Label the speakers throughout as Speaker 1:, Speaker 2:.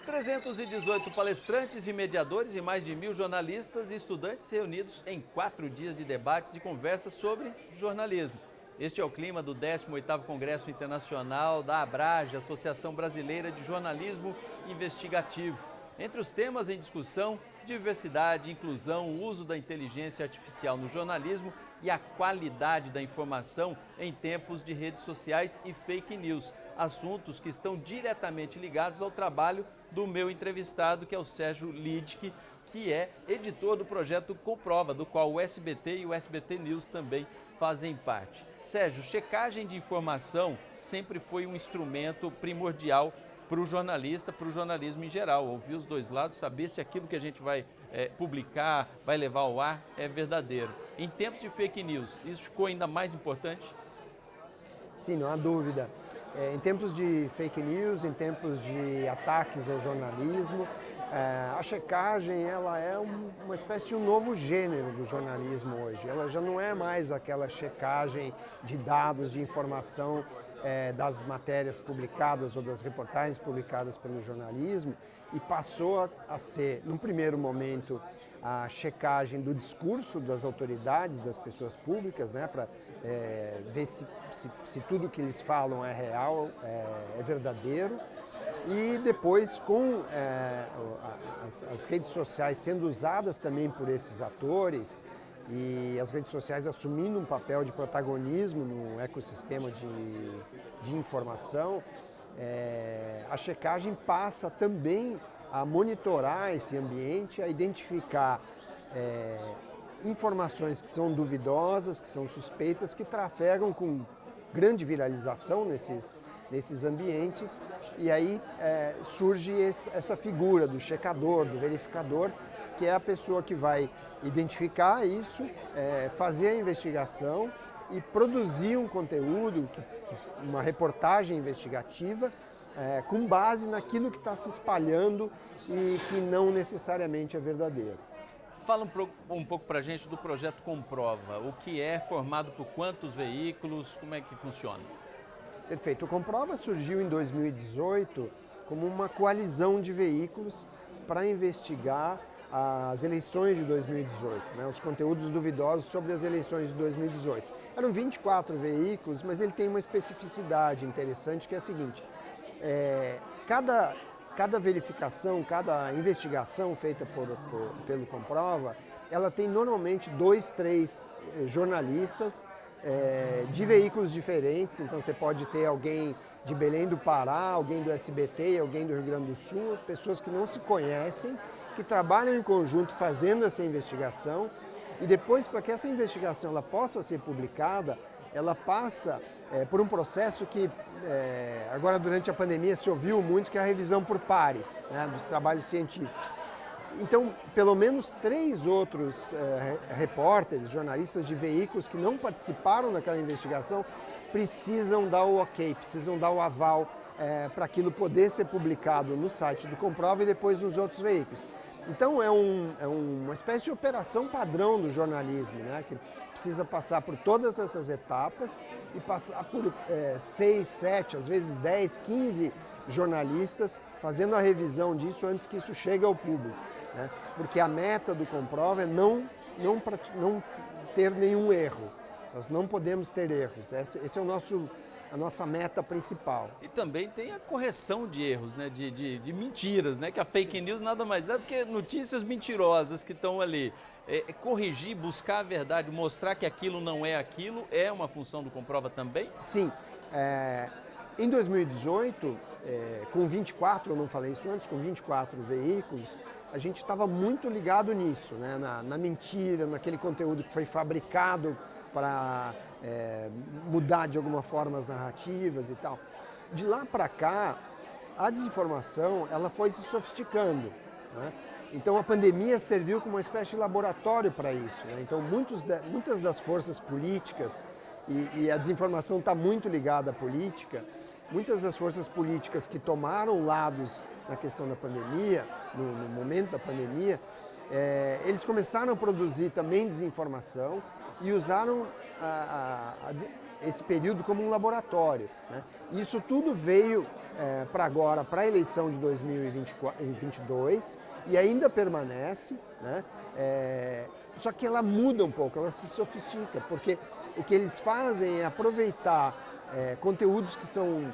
Speaker 1: 318 palestrantes e mediadores e mais de 1.000 jornalistas e estudantes reunidos em 4 dias de debates e conversas sobre jornalismo. Este é o clima do 18º Congresso Internacional da ABRAGE, Associação Brasileira de Jornalismo Investigativo. Entre os temas em discussão, diversidade, inclusão, o uso da inteligência artificial no jornalismo e a qualidade da informação em tempos de redes sociais e fake news, assuntos que estão diretamente ligados ao trabalho do meu entrevistado, que é o Sérgio Lidke, que é editor do projeto Comprova, do qual o SBT e o SBT News também fazem parte. Sérgio, checagem de informação sempre foi um instrumento primordial para o jornalista, para o jornalismo em geral. Ouvir os dois lados, saber se aquilo que a gente vai publicar, vai levar ao ar, é verdadeiro. Em tempos de fake news, isso ficou ainda mais importante?
Speaker 2: Sim, não há dúvida. Em tempos de fake news, em tempos de ataques ao jornalismo, a checagem ela é uma espécie de um novo gênero do jornalismo hoje. Ela já não é mais aquela checagem de dados, de informação das matérias publicadas ou das reportagens publicadas pelo jornalismo e passou a ser, num primeiro momento, a checagem do discurso das autoridades, das pessoas públicas, né, para ver se tudo que eles falam é real, é verdadeiro. E depois, com as redes sociais sendo usadas também por esses atores e as redes sociais assumindo um papel de protagonismo no ecossistema de informação, a checagem passa também a monitorar esse ambiente, a identificar informações que são duvidosas, que são suspeitas, que trafegam com grande viralização nesses ambientes, e aí surge essa figura do checador, do verificador, que é a pessoa que vai identificar isso, fazer a investigação e produzir um conteúdo, uma reportagem investigativa, com base naquilo que está se espalhando e que não necessariamente é verdadeiro.
Speaker 1: Fala um pouco para a gente do projeto Comprova. O que é, formado por quantos veículos, como é que funciona?
Speaker 2: Perfeito. O Comprova surgiu em 2018 como uma coalizão de veículos para investigar as eleições de 2018, né, os conteúdos duvidosos sobre as eleições de 2018. Eram 24 veículos, mas ele tem uma especificidade interessante que é a seguinte: cada verificação, cada investigação feita pelo Comprova, ela tem normalmente 2, 3 jornalistas de veículos diferentes. Então você pode ter alguém de Belém do Pará, alguém do SBT, alguém do Rio Grande do Sul, pessoas que não se conhecem, que trabalham em conjunto fazendo essa investigação, e depois, para que essa investigação ela possa ser publicada, ela passa por um processo que agora durante a pandemia se ouviu muito, que é a revisão por pares, né, dos trabalhos científicos. Então, pelo menos 3 outros repórteres, jornalistas de veículos que não participaram daquela investigação precisam dar o ok, precisam dar o aval para aquilo poder ser publicado no site do Comprova e depois nos outros veículos. Então é uma espécie de operação padrão do jornalismo, né, que precisa passar por todas essas etapas e passar por 6, 7, às vezes 10, 15 jornalistas fazendo a revisão disso antes que isso chegue ao público, né, porque a meta do Comprova é não ter nenhum erro. Nós não podemos ter erros. Esse é a nossa meta principal.
Speaker 1: E também tem a correção de erros, né? de mentiras, né? Que a fake news nada mais é do que notícias mentirosas que estão ali. Corrigir, buscar a verdade, mostrar que aquilo não é aquilo, é uma função do Comprova também?
Speaker 2: Sim. Em 2018, com 24, eu não falei isso antes, com 24 veículos, a gente estava muito ligado nisso, né? Na mentira, naquele conteúdo que foi fabricado para mudar de alguma forma as narrativas e tal. De lá para cá, a desinformação ela foi se sofisticando, né? Então a pandemia serviu como uma espécie de laboratório para isso, né? Então muitas das forças políticas, e a desinformação está muito ligada à política, muitas das forças políticas que tomaram lados na questão da pandemia, no momento da pandemia, eles começaram a produzir também desinformação e usaram esse período como um laboratório, né? Isso tudo veio para agora, para a eleição de 2022 e ainda permanece, né? Só que ela muda um pouco, ela se sofistica, porque o que eles fazem é aproveitar conteúdos que são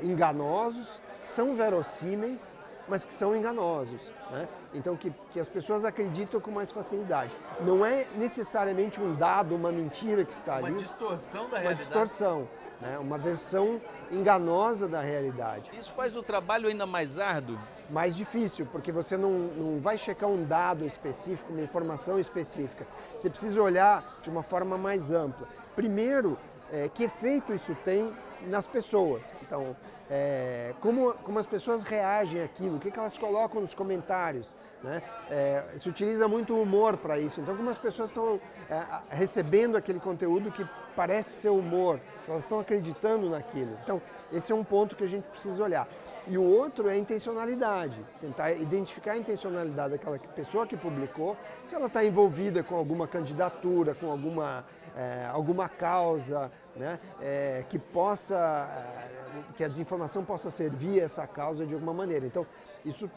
Speaker 2: enganosos, que são verossímeis, mas que são enganosos, né? Então que as pessoas acreditam com mais facilidade. Não é necessariamente um dado, uma mentira que está ali.
Speaker 1: Uma distorção da
Speaker 2: realidade. Uma distorção, né? Uma versão enganosa da realidade.
Speaker 1: Isso faz o trabalho ainda mais árduo?
Speaker 2: Mais difícil, porque você não vai checar um dado específico, uma informação específica. Você precisa olhar de uma forma mais ampla. Primeiro, que efeito isso tem nas pessoas. Então, como as pessoas reagem àquilo, o que elas colocam nos comentários, né? Se utiliza muito o humor para isso. Então, como as pessoas estão recebendo aquele conteúdo que parece ser humor, se elas estão acreditando naquilo. Então, esse é um ponto que a gente precisa olhar. E o outro é a intencionalidade, tentar identificar a intencionalidade daquela pessoa que publicou, se ela está envolvida com alguma candidatura, com alguma causa, né, que a desinformação possa servir essa causa de alguma maneira. Então, isso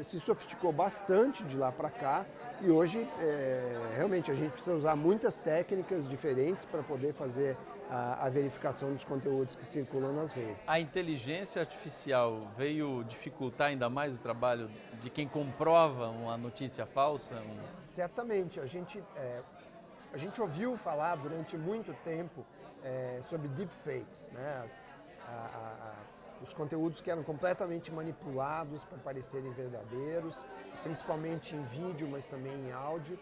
Speaker 2: se sofisticou bastante de lá para cá e hoje, realmente, a gente precisa usar muitas técnicas diferentes para poder fazer a verificação dos conteúdos que circulam nas redes.
Speaker 1: A inteligência artificial veio dificultar ainda mais o trabalho de quem comprova uma notícia falsa?
Speaker 2: Certamente. A gente ouviu falar durante muito tempo sobre deepfakes, né? Os conteúdos que eram completamente manipulados para parecerem verdadeiros, principalmente em vídeo, mas também em áudio.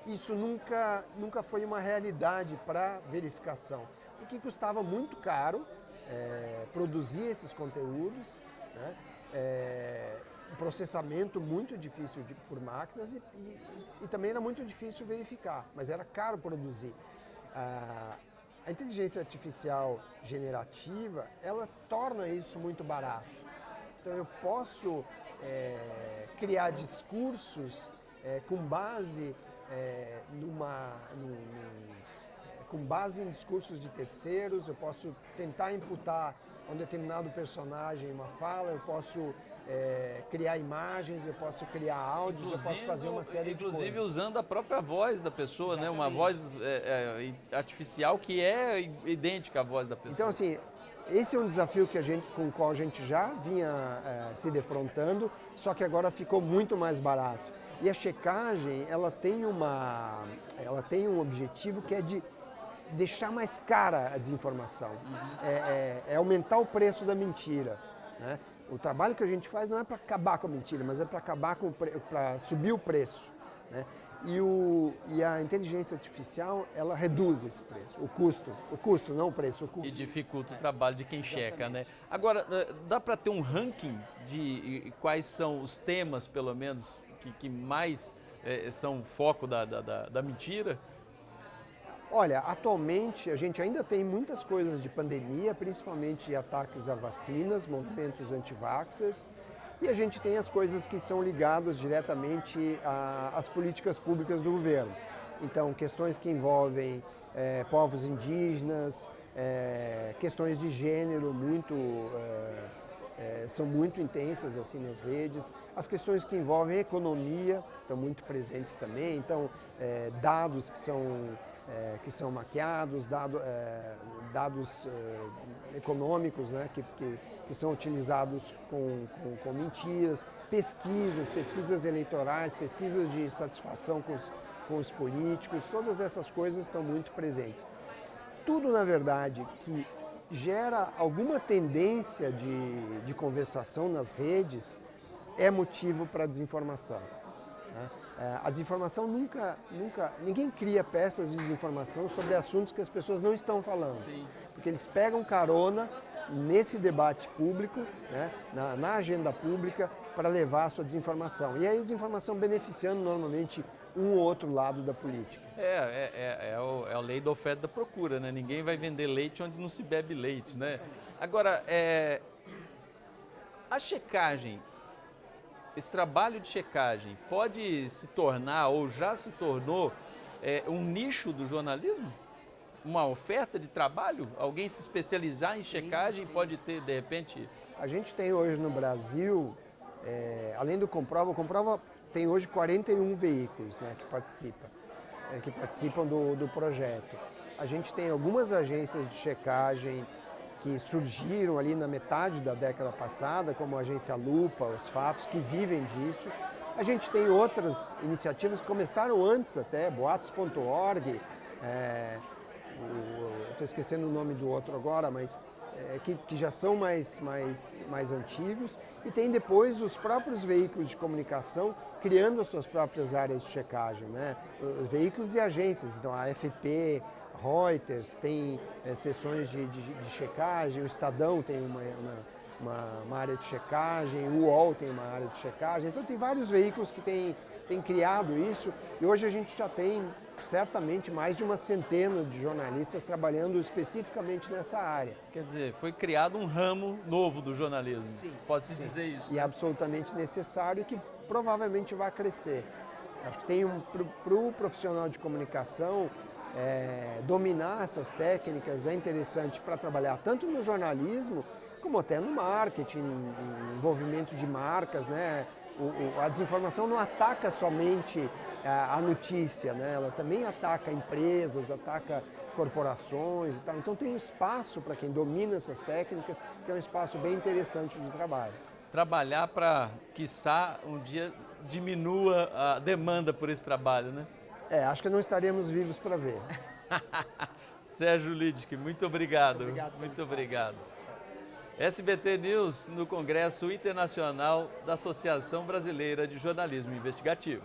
Speaker 2: Isso nunca foi uma realidade para verificação, porque custava muito caro produzir esses conteúdos, né? Um processamento muito difícil por máquinas e também era muito difícil verificar, mas era caro produzir. A inteligência artificial generativa, ela torna isso muito barato. Então eu posso criar discursos com base em discursos de terceiros, eu posso tentar imputar a um determinado personagem uma fala, eu posso criar imagens, eu posso criar áudios, eu posso fazer uma série de coisas.
Speaker 1: Inclusive usando a própria voz da pessoa, né? Uma voz artificial que é idêntica à voz da pessoa.
Speaker 2: Então, assim, esse é um desafio com o qual a gente já vinha se defrontando, só que agora ficou muito mais barato. E a checagem, ela tem um objetivo que é de deixar mais cara a desinformação, é aumentar o preço da mentira, né? O trabalho que a gente faz não é para acabar com a mentira, mas é para para subir o preço, né? E a inteligência artificial, ela reduz esse preço, o custo, não o preço, o custo.
Speaker 1: E dificulta o trabalho de quem checa, né? Agora, dá para ter um ranking de quais são os temas, pelo menos, que mais são foco da mentira?
Speaker 2: Olha, atualmente a gente ainda tem muitas coisas de pandemia, principalmente ataques a vacinas, movimentos anti-vaxxers, e a gente tem as coisas que são ligadas diretamente às políticas públicas do governo. Então, questões que envolvem povos indígenas, questões de gênero são muito intensas assim nas redes, as questões que envolvem economia estão muito presentes também, então dados que são maquiados, dados econômicos, né, que são utilizados com mentiras, pesquisas eleitorais, pesquisas de satisfação com os políticos, todas essas coisas estão muito presentes. Tudo, na verdade, que gera alguma tendência de conversação nas redes é motivo para desinformação, né? A desinformação ninguém cria peças de desinformação sobre assuntos que as pessoas não estão falando. Sim. Porque eles pegam carona nesse debate público, né, na agenda pública, para levar a sua desinformação. E aí a desinformação beneficiando normalmente um ou outro lado da política.
Speaker 1: É a lei da oferta e da procura, né? Ninguém vai vender leite onde não se bebe leite, né? Agora, a checagem, esse trabalho de checagem pode se tornar, ou já se tornou, um nicho do jornalismo? uma oferta de trabalho? Alguém se especializar em checagem pode ter, de repente...
Speaker 2: A gente tem hoje no Brasil, além do Comprova, o Comprova tem hoje 41 veículos, né, que participam do projeto. A gente tem algumas agências de checagem que surgiram ali na metade da década passada, como a agência Lupa, os Fatos, que vivem disso. A gente tem outras iniciativas que começaram antes até, boatos.org, estou esquecendo o nome do outro agora, mas que já são mais antigos. E tem depois os próprios veículos de comunicação criando as suas próprias áreas de checagem, né? Veículos e agências, então a FP, Reuters tem sessões de checagem, o Estadão tem uma área de checagem, o UOL tem uma área de checagem, então tem vários veículos que têm criado isso e hoje a gente já tem certamente mais de uma centena de jornalistas trabalhando especificamente nessa área.
Speaker 1: Quer dizer, foi criado um ramo novo do jornalismo, pode-se dizer isso.
Speaker 2: E absolutamente necessário e que provavelmente vai crescer. Acho que tem para o profissional de comunicação, dominar essas técnicas é interessante para trabalhar tanto no jornalismo como até no marketing, envolvimento de marcas, né? A desinformação não ataca somente a notícia, né? Ela também ataca empresas, ataca corporações e tal. Então tem um espaço para quem domina essas técnicas, que é um espaço bem interessante de trabalho.
Speaker 1: Trabalhar para, quiçá, um dia diminua a demanda por esse trabalho, né?
Speaker 2: Acho que não estaremos vivos para ver.
Speaker 1: Sérgio Lidke, muito obrigado.
Speaker 2: Muito obrigado.
Speaker 1: SBT News no Congresso Internacional da Associação Brasileira de Jornalismo Investigativo.